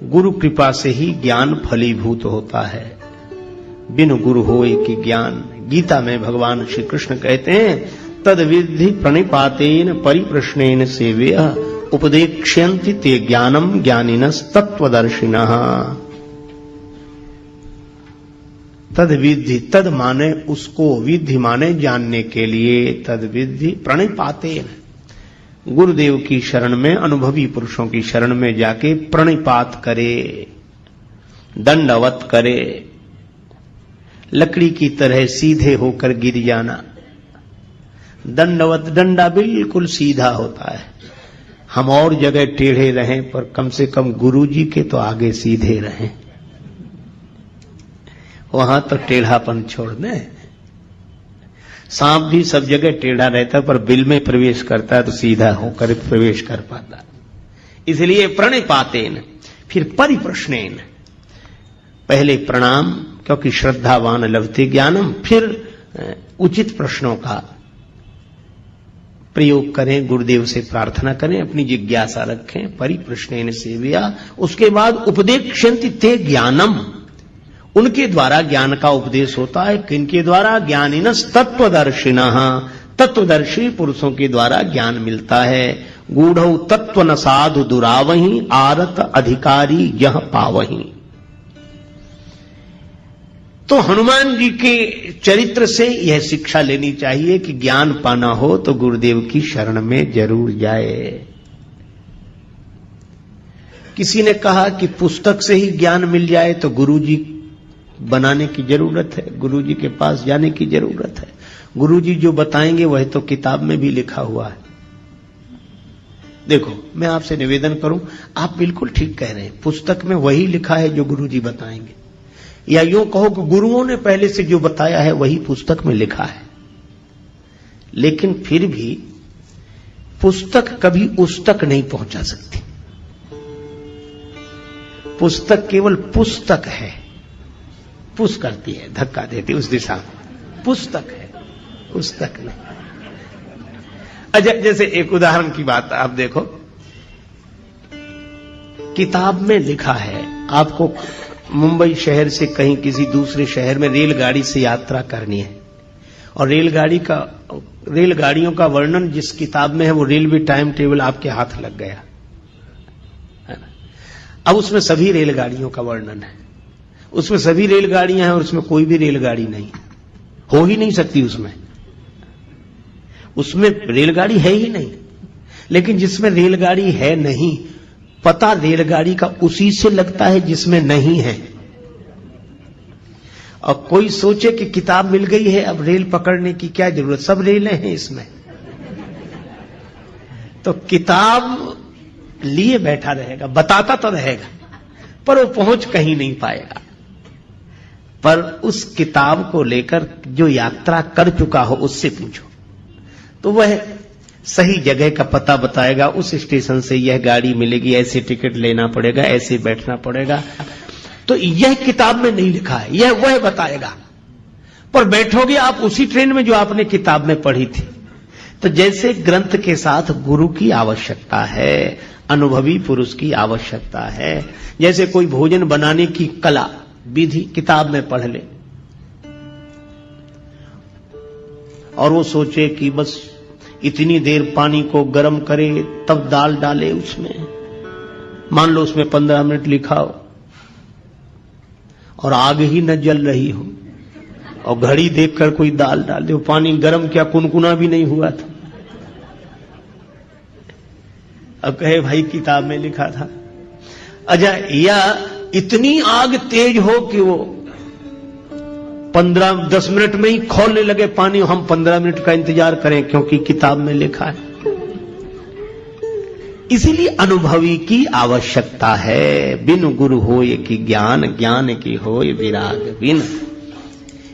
गुरु कृपा से ही ज्ञान फलीभूत होता है। बिनु गुरु होए कि ज्ञान। गीता में भगवान श्री कृष्ण कहते हैं तद विद्धि प्रणिपातेन परिप्रश्नेन सेव्य उपदेक्ष्यन्ति ते ज्ञानम ज्ञानिनस् तत्वदर्शिनः। तद विद्धि, तद माने उसको, विद्धि माने जानने के लिए, तद विद्धि प्रणिपातेन, गुरुदेव की शरण में, अनुभवी पुरुषों की शरण में जाके प्रणिपात करे, दंडवत करे, लकड़ी की तरह सीधे होकर गिर जाना। दंडवत, डंडा बिल्कुल सीधा होता है। हम और जगह टेढ़े रहें पर कम से कम गुरुजी के तो आगे सीधे रहें, वहां तो टेढ़ापन छोड़ दें। सांप भी सब जगह टेढ़ा रहता है पर बिल में प्रवेश करता है तो सीधा होकर प्रवेश कर पाता। इसलिए प्रणिपातेन, फिर परिप्रश्नेन, पहले प्रणाम, क्योंकि श्रद्धावान लभते ज्ञानम, फिर उचित प्रश्नों का प्रयोग करें, गुरुदेव से प्रार्थना करें, अपनी जिज्ञासा रखें। परिप्रश्नेन सेव्या, उसके बाद उपदेक्ष्यन्ति ते ज्ञानम, उनके द्वारा ज्ञान का उपदेश होता है। किनके द्वारा? ज्ञानिनस् तत्वदर्शिनः, तत्वदर्शी पुरुषों के द्वारा ज्ञान मिलता है। गूढ़ौ तत्व न साधु दुरावही, आरत अधिकारी यह पावही। तो हनुमान जी के चरित्र से यह शिक्षा लेनी चाहिए कि ज्ञान पाना हो तो गुरुदेव की शरण में जरूर जाए। किसी ने कहा कि पुस्तक से ही ज्ञान मिल जाए तो गुरुजी बनाने की जरूरत है, गुरुजी के पास जाने की जरूरत है। गुरुजी जो बताएंगे वह तो किताब में भी लिखा हुआ है। देखो, मैं आपसे निवेदन करूं, आप बिल्कुल ठीक कह रहे हैं, पुस्तक में वही लिखा है जो गुरुजी बताएंगे, या यूं कहो कि गुरुओं ने पहले से जो बताया है वही पुस्तक में लिखा है। लेकिन फिर भी पुस्तक कभी उस तक नहीं पहुंचा सकती। पुस्तक केवल पुस्तक है, पुश करती है, धक्का देती उस दिशा में, पुस्तक है, पुस्तक नहीं। अच्छा, जैसे एक उदाहरण की बात आप देखो, किताब में लिखा है आपको मुंबई शहर से कहीं किसी दूसरे शहर में रेलगाड़ी से यात्रा करनी है, और रेलगाड़ियों का वर्णन जिस किताब में है वो रेलवे टाइम टेबल आपके हाथ लग गया है ना। अब उसमें सभी रेलगाड़ियों का वर्णन है, उसमें सभी रेलगाड़ियां हैं और उसमें कोई भी रेलगाड़ी नहीं, हो ही नहीं सकती उसमें रेलगाड़ी है ही नहीं। लेकिन जिसमें रेलगाड़ी है नहीं, पता रेलगाड़ी का उसी से लगता है जिसमें नहीं है। और कोई सोचे कि किताब मिल गई है, अब रेल पकड़ने की क्या जरूरत, सब रेलें हैं इसमें। तो किताब लिए बैठा रहेगा, बताता तो रहेगा, पर वो पहुंच कहीं नहीं पाएगा। पर उस किताब को लेकर जो यात्रा कर चुका हो उससे पूछो तो वह सही जगह का पता बताएगा। उस स्टेशन से यह गाड़ी मिलेगी, ऐसे टिकट लेना पड़ेगा, ऐसे बैठना पड़ेगा। तो यह किताब में नहीं लिखा है, यह वह बताएगा। पर बैठोगे आप उसी ट्रेन में जो आपने किताब में पढ़ी थी। तो जैसे ग्रंथ के साथ गुरु की आवश्यकता है, अनुभवी पुरुष की आवश्यकता है। जैसे कोई भोजन बनाने की कला विधि किताब में पढ़ ले और वो सोचे कि बस इतनी देर पानी को गर्म करे तब दाल डाले उसमें, मान लो उसमें 15 मिनट लिखा हो और आग ही न जल रही हो और घड़ी देखकर कोई दाल डाल दे, पानी गर्म क्या कुनकुना भी नहीं हुआ था। अब कहे भाई किताब में लिखा था। अच्छा, या इतनी आग तेज हो कि वो 15-10 मिनट में ही खौलने लगे पानी, हम 15 मिनट का इंतजार करें क्योंकि किताब में लिखा है। इसीलिए अनुभवी की आवश्यकता है। बिन गुरु होय कि ज्ञान, ज्ञान की होय विराग बिन।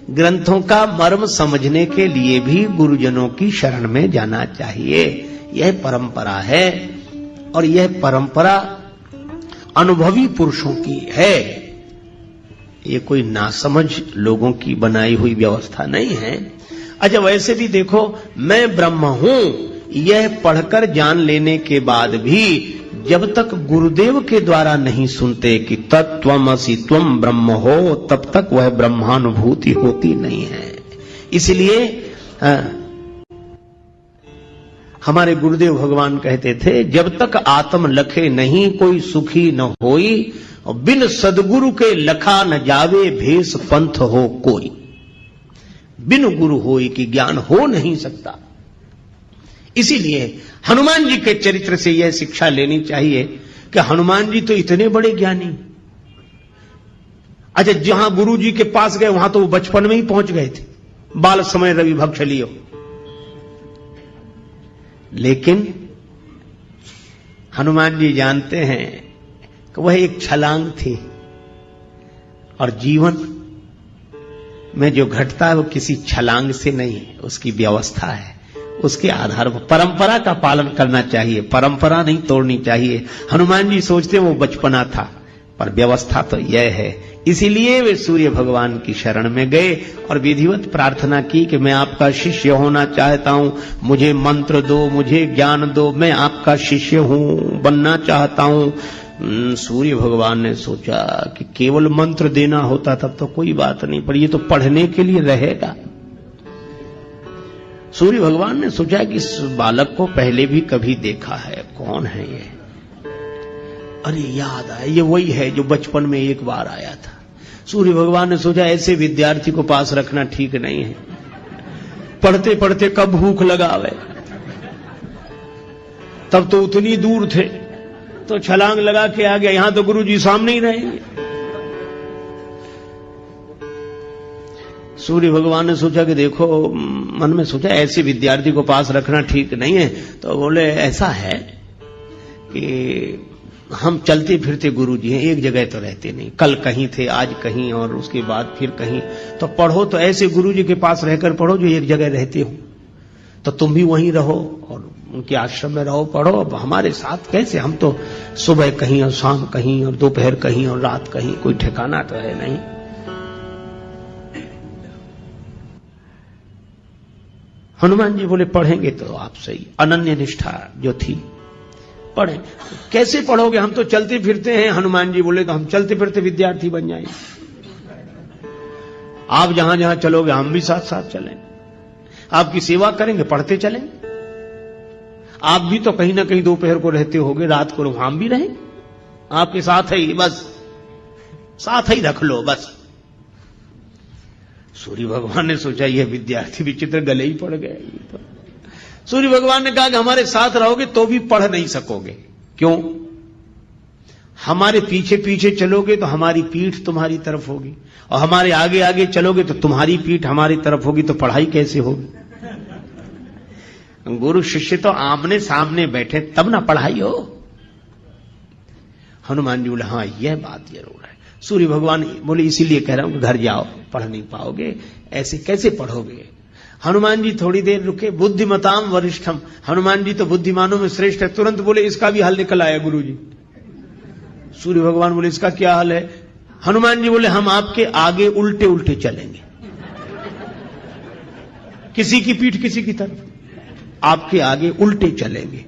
ग्रंथों का मर्म समझने के लिए भी गुरुजनों की शरण में जाना चाहिए। यह परंपरा है और यह परंपरा अनुभवी पुरुषों की है। ये कोई नासमझ लोगों की बनाई हुई व्यवस्था नहीं है। अच्छा, वैसे भी देखो, मैं ब्रह्म हूं यह पढ़कर जान लेने के बाद भी जब तक गुरुदेव के द्वारा नहीं सुनते कि तत्त्वमसि त्वं ब्रह्म हो, तब तक वह ब्रह्मानुभूति होती नहीं है। इसलिए हमारे गुरुदेव भगवान कहते थे, जब तक आत्म लखे नहीं कोई सुखी न होई, और बिन सदगुरु के लखा न जावे भेष पंथ हो कोई। बिन गुरु होई कि ज्ञान हो नहीं सकता। इसीलिए हनुमान जी के चरित्र से यह शिक्षा लेनी चाहिए कि हनुमान जी तो इतने बड़े ज्ञानी। अच्छा, जहां गुरु जी के पास गए वहां तो वो बचपन में ही पहुंच गए थे, बाल समय रवि भक्त लियो। लेकिन हनुमान जी जानते हैं कि वह एक छलांग थी, और जीवन में जो घटता है वो किसी छलांग से नहीं है, उसकी व्यवस्था है। उसके आधार पर परंपरा का पालन करना चाहिए, परंपरा नहीं तोड़नी चाहिए। हनुमान जी सोचते वो बचपना था, पर व्यवस्था तो यह है। इसीलिए वे सूर्य भगवान की शरण में गए और विधिवत प्रार्थना की कि मैं आपका शिष्य होना चाहता हूं, मुझे मंत्र दो, मुझे ज्ञान दो, मैं आपका शिष्य हूं, बनना चाहता हूं। सूर्य भगवान ने सोचा कि केवल मंत्र देना होता तब तो कोई बात नहीं, पर ये तो पढ़ने के लिए रहेगा। सूर्य भगवान ने सोचा कि इस बालक को पहले भी कभी देखा है, कौन है ये? अरे याद आया, ये वही है जो बचपन में एक बार आया था। सूर्य भगवान ने सोचा ऐसे विद्यार्थी को पास रखना ठीक नहीं है, पढ़ते पढ़ते कब भूख लगावे। तब तो उतनी दूर थे, तो छलांग लगा के आ गया, यहां तो गुरु जी सामने ही रहेंगे। सूर्य भगवान ने सोचा कि देखो, मन में सोचा ऐसे विद्यार्थी को पास रखना ठीक नहीं है। तो बोले ऐसा है कि हम चलते फिरते गुरु जी हैं, एक जगह तो रहते नहीं, कल कहीं थे, आज कहीं, और उसके बाद फिर कहीं। तो पढ़ो तो ऐसे गुरु जी के पास रहकर पढ़ो जो एक जगह रहते हो, तो तुम भी वहीं रहो और उनके आश्रम में रहो, पढ़ो। अब हमारे साथ कैसे, हम तो सुबह कहीं और शाम कहीं और दोपहर कहीं और रात कहीं, कोई ठिकाना तो है नहीं। हनुमान जी बोले पढ़ेंगे तो आप सही। अनन्य निष्ठा जो थी, पढ़े। कैसे पढ़ोगे, हम तो चलते फिरते हैं। हनुमान जी बोले तो हम चलते फिरते विद्यार्थी बन जाएंगे, आप जहां जहां चलोगे हम भी साथ साथ चलेंगे, आपकी सेवा करेंगे, पढ़ते चलेंगे। आप भी तो कहीं ना कहीं दोपहर को रहते होगे, रात को हम भी रहेंगे, आपके साथ ही, बस साथ ही रख लो बस। सूर्य भगवान ने सोचा यह विद्यार्थी विचित्र, गले ही पड़ गए। तो सूर्य भगवान ने कहा कि हमारे साथ रहोगे तो भी पढ़ नहीं सकोगे। क्यों? हमारे पीछे पीछे चलोगे तो हमारी पीठ तुम्हारी तरफ होगी, और हमारे आगे आगे चलोगे तो तुम्हारी पीठ हमारी तरफ होगी, तो पढ़ाई कैसे होगी? गुरु शिष्य तो आमने सामने बैठे तब ना पढ़ाई हो। हनुमान जी बोले हाँ यह बात जरूर है। सूर्य भगवान बोले इसीलिए कह रहा हूं कि घर जाओ, पढ़ नहीं पाओगे, ऐसे कैसे पढ़ोगे? हनुमान जी थोड़ी देर रुके। बुद्धिमताम वरिष्ठम, हनुमान जी तो बुद्धिमानों में श्रेष्ठ है। तुरंत बोले इसका भी हल निकल आया गुरु जी। सूर्य भगवान बोले इसका क्या हल है? हनुमान जी बोले हम आपके आगे उल्टे उल्टे चलेंगे, किसी की पीठ किसी की तरफ, आपके आगे उल्टे चलेंगे।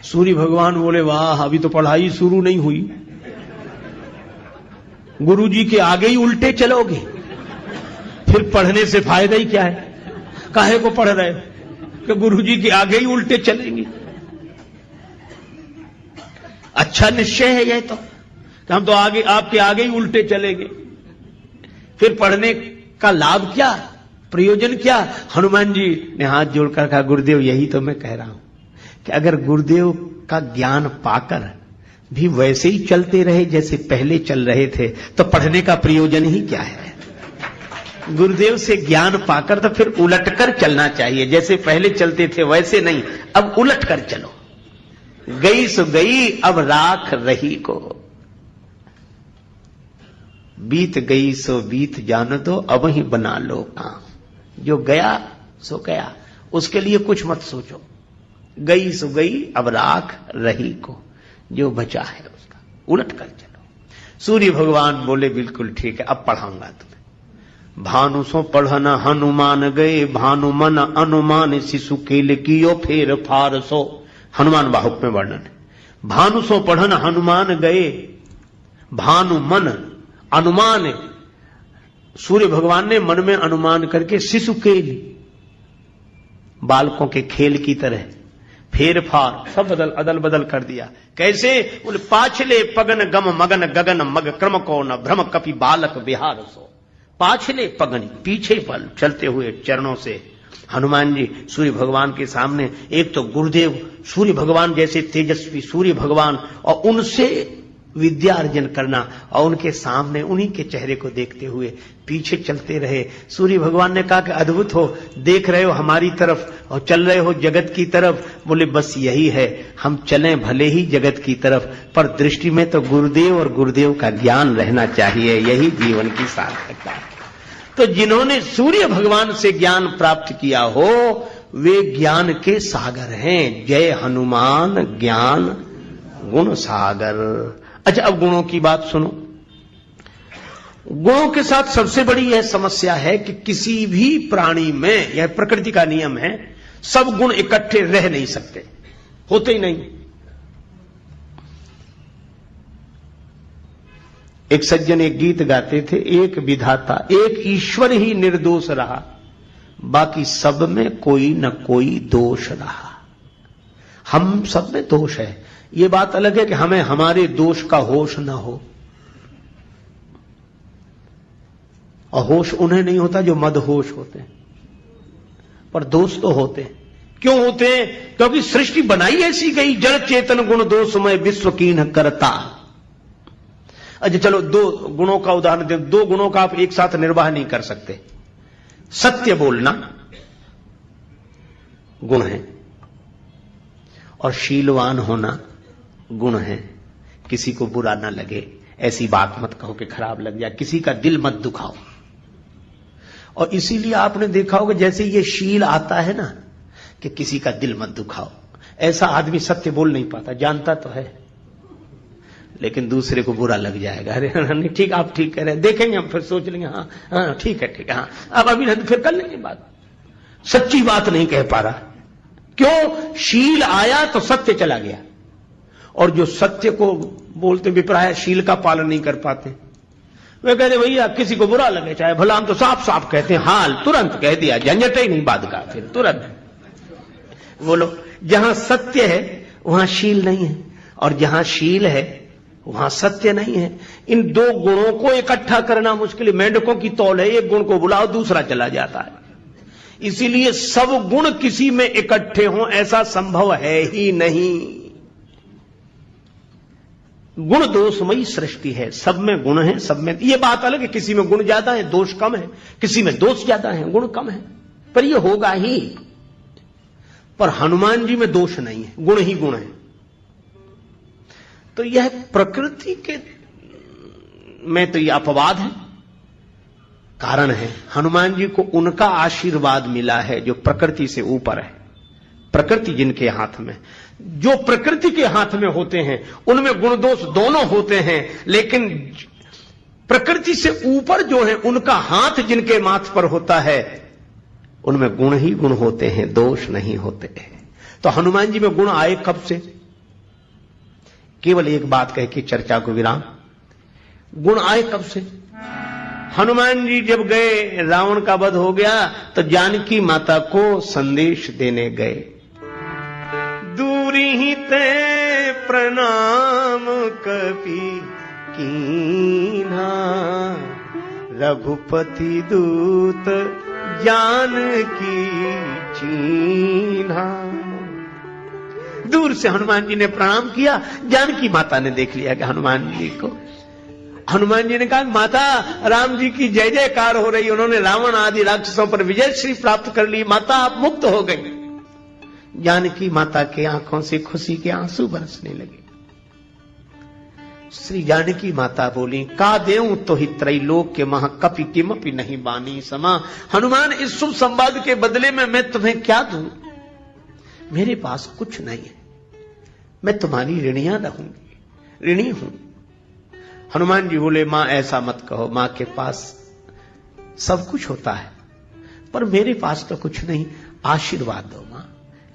सूर्य भगवान बोले वाह, अभी तो पढ़ाई शुरू नहीं हुई, गुरु जी के आगे ही उल्टे चलोगे, फिर पढ़ने से फायदा ही क्या है? काहे को पढ़ रहे कि गुरु जी के आगे ही उल्टे चलेंगे? अच्छा निश्चय है यह तो, कि हम तो आगे आपके आगे ही उल्टे चलेंगे, फिर पढ़ने का लाभ क्या, प्रयोजन क्या? हनुमान जी ने हाथ जोड़कर कहा गुरुदेव यही तो मैं कह रहा हूं कि अगर गुरुदेव का ज्ञान पाकर भी वैसे ही चलते रहे जैसे पहले चल रहे थे तो पढ़ने का प्रयोजन ही क्या है? गुरुदेव से ज्ञान पाकर तो फिर उलटकर चलना चाहिए, जैसे पहले चलते थे वैसे नहीं, अब उलट कर चलो। गई सो गई अब राख रही को, बीत गई सो बीत जान दो अब ही बना लो काम। जो गया सो गया, उसके लिए कुछ मत सोचो। गई सो गई अब राख रही को, जो बचा है उसका उलट कर चलो। सूर्य भगवान बोले बिल्कुल ठीक है, अब पढ़ाऊंगा तुम्हें। भानु सो पढ़ना हनुमान गए, भानु मन अनुमान शिशु केल कियो फेर फार सो। हनुमान बाहुक में वर्णन है। भानु सो पढ़न हनुमान गए, भानु मन अनुमान, सूर्य भगवान ने मन में अनुमान करके शिशु के बालकों के खेल की तरह फेर फार सब अदल बदल कर दिया। कैसे? बोले पाछले पगन गम मगन गगन मग क्रम को न भ्रम कपि बालक बिहार सो। पाछले पगन पीछे पल चलते हुए चरणों से हनुमान जी सूर्य भगवान के सामने, एक तो गुरुदेव सूर्य भगवान जैसे तेजस्वी सूर्य भगवान, और उनसे विद्या अर्जन करना, और उनके सामने उन्हीं के चेहरे को देखते हुए पीछे चलते रहे। सूर्य भगवान ने कहा कि अद्भुत हो, देख रहे हो हमारी तरफ और चल रहे हो जगत की तरफ। बोले बस यही है, हम चलें भले ही जगत की तरफ, पर दृष्टि में तो गुरुदेव और गुरुदेव का ज्ञान रहना चाहिए, यही जीवन की सार्थकता है। तो जिन्होंने सूर्य भगवान से ज्ञान प्राप्त किया हो वे ज्ञान के सागर हैं। जय हनुमान ज्ञान गुण सागर। अच्छा, अब गुणों की बात सुनो। गुणों के साथ सबसे बड़ी यह समस्या है कि किसी भी प्राणी में, यह प्रकृति का नियम है, सब गुण इकट्ठे रह नहीं सकते, होते ही नहीं। एक सज्जन एक गीत गाते थे, एक विधाता एक ईश्वर ही निर्दोष रहा, बाकी सब में कोई न कोई दोष रहा। हम सब में दोष है, ये बात अलग है कि हमें हमारे दोष का होश न हो, और होश उन्हें नहीं होता जो मदहोश होते हैं, पर दोष तो होते हैं। क्यों होते हैं? क्योंकि सृष्टि बनाई ऐसी गई, जड़ चेतन गुण दोषमय विश्व कीन्ह करता। अच्छा चलो, दो गुणों का उदाहरण दे। दो गुणों का आप एक साथ निर्वाह नहीं कर सकते। सत्य बोलना गुण है, और शीलवान होना गुण है। किसी को बुरा ना लगे, ऐसी बात मत कहो कि खराब लग जाए, किसी का दिल मत दुखाओ। और इसीलिए आपने देखा होगा जैसे ये शील आता है ना कि किसी का दिल मत दुखाओ, ऐसा आदमी सत्य बोल नहीं पाता। जानता तो है लेकिन दूसरे को बुरा लग जाएगा। अरे नहीं ठीक, आप ठीक कह रहे हैं, देखेंगे हम, फिर सोच लेंगे हाँ हाँ ठीक है ठीक है, हाँ अब अभी नहीं, फिर कर लेंगे बात। सच्ची बात नहीं कह पा रहा। क्यों? शील आया तो सत्य चला गया, और जो सत्य को बोलते विप्राय शील का पालन नहीं कर पाते, वे कहते भैया किसी को बुरा लगे चाहे भला, हम तो साफ साफ कहते हैं, हाल तुरंत कह दिया, झंझट ही नहीं बात का, फिर तुरंत बोलो। जहां सत्य है वहां शील नहीं है, और जहां शील है वहां सत्य नहीं है। इन दो गुणों को इकट्ठा करना मुश्किल है। मेंढकों की तौल है, एक गुण को बुलाओ दूसरा चला जाता है। इसीलिए सब गुण किसी में इकट्ठे हों ऐसा संभव है ही नहीं। गुण दोषमयी सृष्टि है, सब में गुण है, सब में। ये बात अलग है, किसी में गुण ज्यादा है दोष कम है, किसी में दोष ज्यादा है गुण कम है, पर यह होगा ही। पर हनुमान जी में दोष नहीं है, गुण ही गुण है। तो यह प्रकृति के में तो यह अपवाद है, कारण है। हनुमान जी को उनका आशीर्वाद मिला है जो प्रकृति से ऊपर है। प्रकृति जिनके हाथ में, जो प्रकृति के हाथ में होते हैं उनमें गुण दोष दोनों होते हैं, लेकिन प्रकृति से ऊपर जो है उनका हाथ जिनके माथ पर होता है उनमें गुण ही गुण होते हैं, दोष नहीं होते हैं। तो हनुमान जी में गुण आए कब से? केवल एक बात कह के चर्चा को विराम। गुण आए कब से? हनुमान जी जब गए, रावण का वध हो गया तो जानकी माता को संदेश देने गए। दूरी ही ते प्रणाम कपि कीन्हा, रघुपति दूत जानकी चीन्हा। दूर से हनुमान जी ने प्रणाम किया, जानकी माता ने देख लिया कि हनुमान जी को। हनुमान जी ने कहा माता राम जी की जय जयकार हो रही, उन्होंने रावण आदि राक्षसों पर विजय श्री प्राप्त कर ली, माता आप मुक्त हो गई। जानकी माता के आंखों से खुशी के आंसू बरसने लगे। श्री जानकी माता बोली, का देऊं तो ही त्रैलोक के महा कपि किमपि नहीं बानी समा। हनुमान इस शुभ संवाद के बदले में मैं तुम्हें क्या दूं? मेरे पास कुछ नहीं है, मैं तुम्हारी ऋणिया रहूंगी, ऋणी हूं। हनुमान जी बोले मां ऐसा मत कहो, मां के पास सब कुछ होता है पर मेरे पास तो कुछ नहीं, आशीर्वाद दो मां।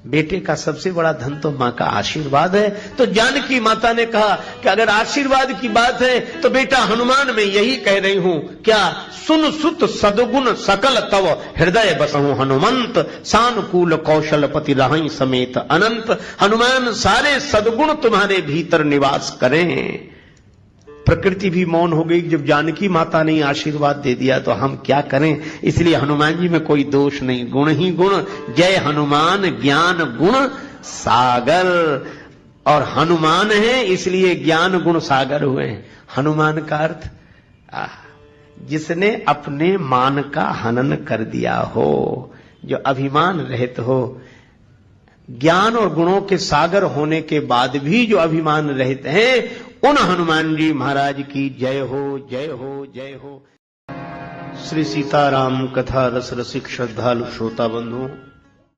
बेटे का सबसे बड़ा धन तो मां का आशीर्वाद है। तो जानकी माता ने कहा कि अगर आशीर्वाद की बात है तो बेटा हनुमान मैं यही कह रही हूं, क्या सुन सुत सदगुण सकल तव हृदय बसहु हनुमंत, सानुकूल कौशलपति रहई समेत अनंत। हनुमान सारे सदगुण तुम्हारे भीतर निवास करें। प्रकृति भी मौन हो गई। जब जानकी माता ने आशीर्वाद दे दिया तो हम क्या करें। इसलिए हनुमान जी में कोई दोष नहीं, गुण ही गुण। जय हनुमान ज्ञान गुण सागर। और हनुमान है इसलिए ज्ञान गुण सागर हुए हैं। हनुमान का अर्थ जिसने अपने मान का हनन कर दिया हो, जो अभिमान रहित हो। ज्ञान और गुणों के सागर होने के बाद भी जो अभिमान रहित हैं, उन हनुमान जी महाराज की जय हो, जय हो, जय हो। श्री सीताराम कथा रस रसिक श्रद्धालु श्रोता बंधुओं,